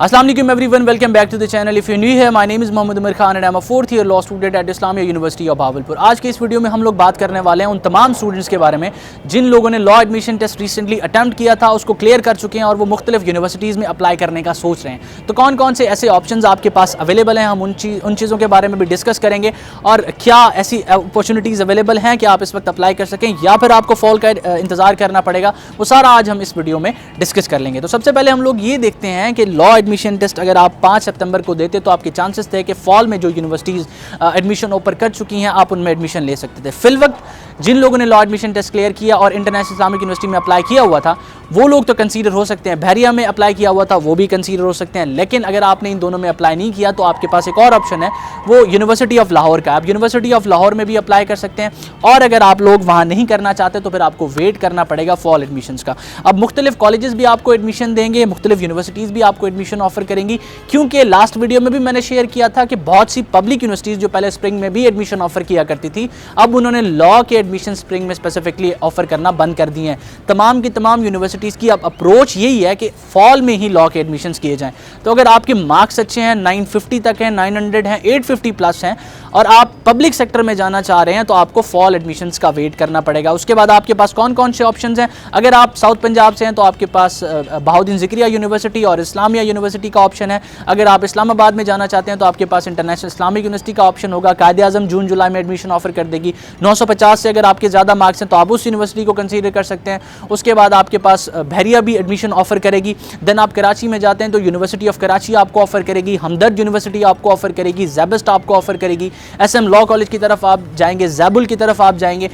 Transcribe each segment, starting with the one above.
Assalamu alaikum everyone, welcome back to the channel. If you're new here, my name is Mohammad Umar Khan and I'm a 4th year law student at Islamia University of Bahawalpur. आज के इस video में हम लोग बात करने वाले हैं उन तमाम स्टूडेंट्स के बारे में जिन लोगों ने law admission test recently attempt किया था, उसको क्लियर कर चुके हैं और वो मुख्तलिफ यूनिवर्सिटीज़ में अप्लाई करने का सोच रहे हैं। तो कौन कौन से ऐसे ऑप्शंस आपके पास अवेलेबल हैं, हम उन चीज़ों के बारे में भी डिस्कस करेंगे और क्या ऐसी अपॉर्चुनिटीज़ अवेलेबल हैं कि आप इस वक्त अप्लाई कर सकें या फिर आपको फॉल का इंतज़ार करना पड़ेगा, वो सारा आज हम इस वीडियो में डिस्कस कर लेंगे। तो सबसे पहले हम लोग ये देखते हैं कि लॉ एडमिशन टेस्ट अगर आप 5 सितंबर को देते तो आपके चांसेस थे कि फॉल में जो यूनिवर्सिटीज़ एडमिशन ओपन कर चुकी हैं आप उनमें एडमिशन ले सकते थे। फिल वक्त जिन लोगों ने लॉ एडमिशन टेस्ट क्लियर किया और इंटरनेशनल इस्लामिक यूनिवर्सिटी में अप्लाई किया हुआ था वो लोग तो कंसीडर हो सकते हैं, बहरिया में अप्लाई किया हुआ था वो भी कंसीडर हो सकते हैं। लेकिन अगर आपने इन दोनों में अप्लाई नहीं किया तो आपके पास एक और ऑप्शन है, वो यूनिवर्सिटी ऑफ लाहौर का। आप यूनिवर्सिटी ऑफ लाहौर में भी अप्लाई कर सकते हैं और अगर आप लोग वहाँ नहीं करना चाहते तो फिर आपको वेट करना पड़ेगा फॉल एडमिशन्स का। अब मुख्तलिफ कॉलेजेस भी आपको एडमिशन देंगे, मुख्तलिफ यूनिवर्सिटीज़ भी आपको एडमिशन ऑफर करेंगी, क्योंकि लास्ट वीडियो में भी मैंने शेयर किया था कि बहुत सी पब्लिक यूनिवर्सिटीज़ जो पहले स्प्रिंग में भी एडमिशन ऑफर किया करती थी अब उन्होंने लॉ के एडमिशन स्प्रिंग में स्पेसिफिकली ऑफर करना बंद कर दिए हैं। तमाम की तमाम यूनिवर्सिटीज़ की अब अप्रोच यही है कि फॉल में ही लॉ के एडमिशन्स किए जाएं। तो अगर आपके मार्क्स अच्छे हैं, 950 तक हैं, 900 हैं, 850 प्लस हैं और आप पब्लिक सेक्टर में जाना चाह रहे हैं तो आपको फॉल एडमिशन्स का वेट करना पड़ेगा। उसके बाद आपके पास कौन कौन से ऑप्शंस हैं, अगर आप साउथ पंजाब से हैं तो आपके पास बहाउद्दीन ज़िक्रिया यूनिवर्सिटी और इस्लामिया यूनिवर्सिटी का ऑप्शन है। अगर आप इस्लामाबाद में जाना चाहते हैं तो आपके पास इंटरनेशनल इस्लामिक यूनिवर्सिटी का ऑप्शन होगा। कायदे आज़म जून जुलाई में एडमिशन ऑफर कर देगी। 950 से अगर आपके ज़्यादा मार्क्स हैं तो आप उस यूनिवर्सिटी को कंसीडर कर सकते हैं। उसके बाद आपके पास बहरिया भी एडमिशन ऑफर करेगी। देन आप कराची में जाते हैं तो यूनिवर्सिटी ऑफ कराची आपको ऑफर करेगी, हमदर्द यूनिवर्सिटी आपको ऑफर करेगी, ज़ेबस्ट आपको ऑफर करेगी, SM लॉ कॉलेज की तरफ आप जाएंगे, ज़ैबुल की तरफ आप जाएंगे,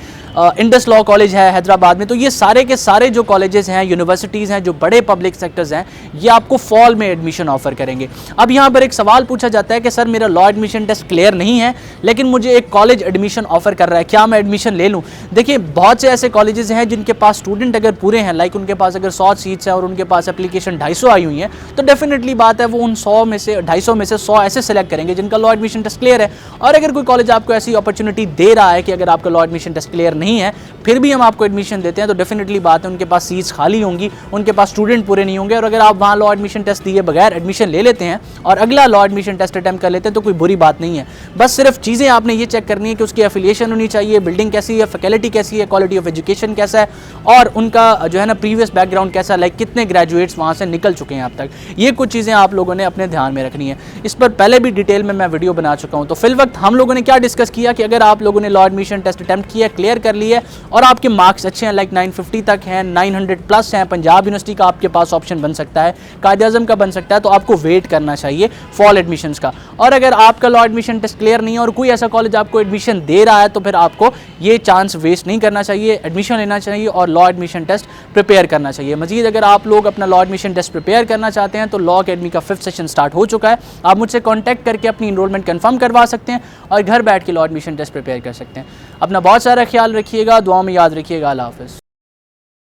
इंडस लॉ कॉलेज है हैदराबाद में। तो ये सारे के सारे जो कॉलेजेस हैं, यूनिवर्सिटीज़ हैं, जो बड़े पब्लिक सेक्टर्स हैं, ये आपको फॉल में एडमिशन ऑफर करेंगे। अब यहाँ पर एक सवाल पूछा जाता है कि सर मेरा लॉ एडमिशन टेस्ट क्लियर नहीं है लेकिन मुझे एक कॉलेज एडमिशन ऑफर कर रहा है, क्या मैं एडमिशन ले लूँ? देखिए बहुत से ऐसे कॉलेजेस हैं जिनके पास स्टूडेंट अगर पूरे हैं, लाइक उनके पास अगर 100 सीट्स हैं और उनके पास एप्लीकेशन 250 आई हुई हैं तो डेफिनेटली बात है वो उन 100 में से 250 में से 100 ऐसे सेलेक्ट करेंगे जिनका लॉ एडमिशन टेस्ट क्लियर है। और अगर कोई कॉलेज आपको ऐसी अपॉर्चुनिटी दे रहा है कि अगर आपका लॉ एडमिशन टेस्ट क्लियर नहीं है फिर भी हम आपको एडमिशन देते हैं तो डेफिनेटली बात है उनके पास सीट्स खाली होंगी, उनके पास स्टूडेंट पूरे नहीं होंगे। और अगर आप वहाँ लॉ एडमिशन टेस्ट दिए बगैर एडमिशन ले लेते हैं और अगला लॉ एडमिशन टेस्ट अटैम्प्ट कर लेते हैं तो कोई बुरी बात नहीं है। बस सिर्फ चीज़ें आपने ये चेक करनी है कि उसकी एफिलिएशन होनी चाहिए, बिल्डिंग कैसी है, फैकल्टी कैसी है, क्वालिटी ऑफ एजुकेशन कैसा है और उनका जो है ना प्रीवियस बैकग्राउंड कैसा है, लाइक कितने ग्रेजुएट्स वहाँ से निकल चुके हैं अब तक। ये कुछ चीज़ें आप लोगों ने अपने ध्यान में रखनी है। इस पर पहले भी डिटेल में मैं वीडियो बना चुका हूँ। तो फिल वक्त हम लोगों ने क्या डिस्कस किया कि अगर आप लोगों ने लॉ एडमिशन टेस्ट अटैम्प्ट किया, क्लियर कर लिया और आपके मार्क्स अच्छे हैं, लाइक 950 तक हैं, 900 प्लस हैं, पंजाब यूनिवर्सिटी का आपके पास ऑप्शन बन सकता है, कायदे आज़म का बन सकता है, तो आपको वेट करना चाहिए फॉल एडमिशन्स का। और अगर आपका लॉ एडमिशन टेस्ट क्लियर नहीं है और कोई ऐसा कॉलेज आपको एडमिशन दे रहा है तो फिर आपको ये चांस वेस्ट नहीं करना चाहिए, एडमिशन लेना चाहिए और लॉ एडमिशन टेस्ट प्रिपेयर करना चाहिए। मजीद अगर आप लोग अपना लॉ एडमिशन टेस्ट प्रिपेयर करना चाहते हैं तो लॉ अकेडमी का 5th सेशन स्टार्ट हो चुका है। आप मुझसे कॉन्टैक्ट करके अपनी इनरोलमेंट कंफर्म करवा सकते हैं और घर बैठ के लॉ एडमिशन टेस्ट प्रिपेयर कर सकते हैं। अपना बहुत सारा ख्याल रखिएगा, दुआ में याद रखिएगा। अल्लाह हाफ़िज़।